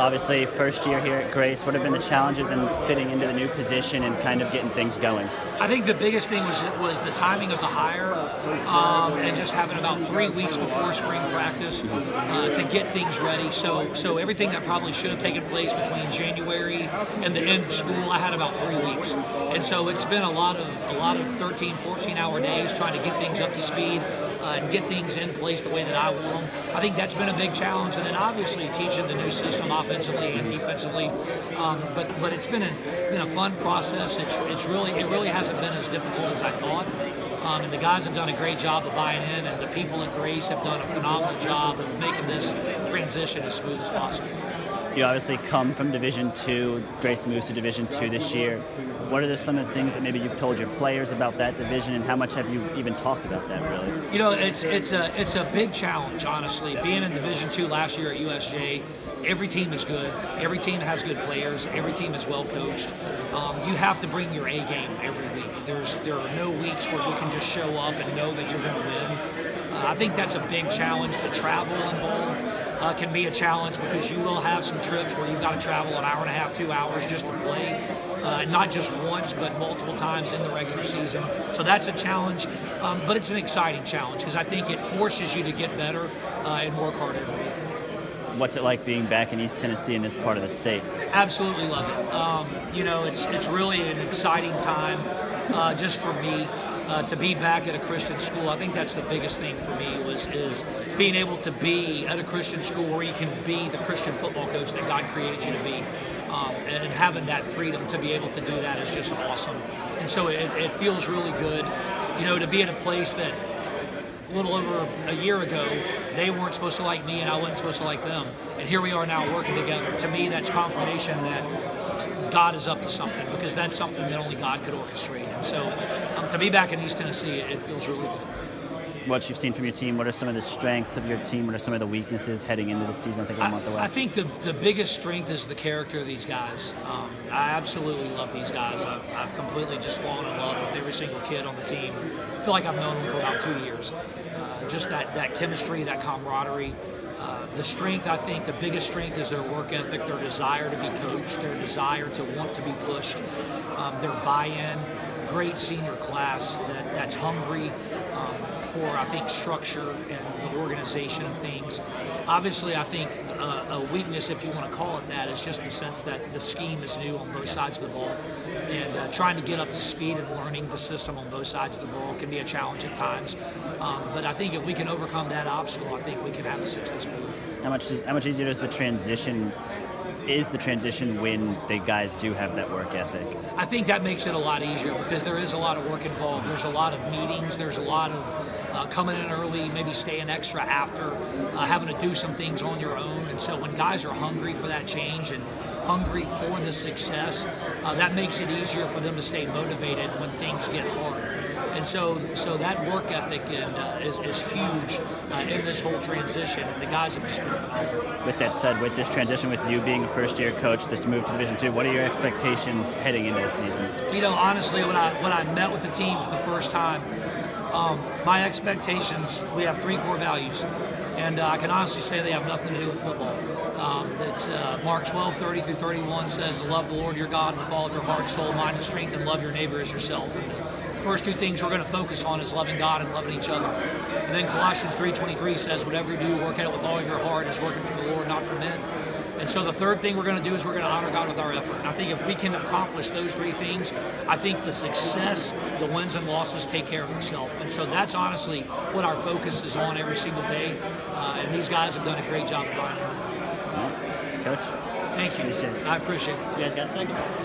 Obviously, first year here at Grace. What have been the challenges in fitting into the new position and kind of getting things going? I think the biggest thing was the timing of the hire, and just having about 3 weeks before spring practice to get things ready. So everything that probably should have taken place between January and the end of school, I had about 3 weeks, and so it's been a lot of 13, 14-hour days trying to get things up to speed. And get things in place the way that I want them. I think that's been a big challenge, and then obviously teaching the new system offensively and defensively. But it's been a fun process. It really hasn't been as difficult as I thought. And the guys have done a great job of buying in, and the people at Grace have done a phenomenal job of making this transition as smooth as possible. You obviously come from Division II. Grace moves to Division II this year. What are some of the things that maybe you've told your players about that division, and how much have you even talked about that, really? You know, it's a big challenge, honestly. Being in Division II last year at USJ, every team is good. Every team has good players. Every team is well coached. You have to bring your A game every week. There are no weeks where you can just show up and know that you're going to win. I think that's a big challenge. The travel involved can be a challenge, because you will have some trips where you've got to travel an hour and a half, 2 hours just to play. Not just once, but multiple times in the regular season. So that's a challenge, but it's an exciting challenge, because I think it forces you to get better and work hard every week. What's it like being back in East Tennessee in this part of the state? Absolutely love it. It's really an exciting time just for me. To be back at a Christian school, I think that's the biggest thing for me is being able to be at a Christian school where you can be the Christian football coach that God created you to be, and having that freedom to be able to do that is just awesome. And so it feels really good, to be at a place that a little over a year ago they weren't supposed to like me and I wasn't supposed to like them, and here we are now working together. To me, that's confirmation that God is up to something, because that's something that only God could orchestrate. And so to be back in East Tennessee, it feels really good. What you've seen from your team, what are some of the strengths of your team? What are some of the weaknesses heading into the season? I think we're a month away. I think the biggest strength is the character of these guys. I absolutely love these guys. I've completely just fallen in love with every single kid on the team. I feel like I've known them for about 2 years. Just that chemistry, that camaraderie. The strength, I think, the biggest strength is their work ethic, their desire to be coached, their desire to want to be pushed, their buy-in, great senior class that's hungry for, I think, structure and the organization of things. Obviously, I think a weakness, if you want to call it that, is just the sense that the scheme is new on both sides of the ball. And trying to get up to speed and learning the system on both sides of the ball can be a challenge at times. But I think if we can overcome that obstacle, I think we can have a successful year. How much easier is the transition when the guys do have that work ethic? I think that makes it a lot easier, because there is a lot of work involved. There's a lot of meetings. There's a lot of coming in early, maybe staying extra after, having to do some things on your own. And so when guys are hungry for that change and hungry for the success, that makes it easier for them to stay motivated when things get hard. And so that work ethic is huge in this whole transition, and the guys have just been phenomenal. With that said, with this transition, with you being a first-year coach, this move to Division II, what are your expectations heading into the season? Honestly, when I met with the team for the first time, my expectations, we have 3 core values, and I can honestly say they have nothing to do with football. It's Mark 12:30-31 says, to love the Lord your God with all of your heart, soul, mind, and strength, and love your neighbor as yourself. And the first 2 things we're going to focus on is loving God and loving each other. And then Colossians 3:23 says, whatever you do, work at it with all of your heart as working for the Lord, not for men. And so the third thing we're going to do is we're going to honor God with our effort. And I think if we can accomplish those 3 things, I think the success, the wins and losses take care of themselves. And so that's honestly what our focus is on every single day. And these guys have done a great job of buying in. Coach, Thank you. I appreciate it. You guys got a second?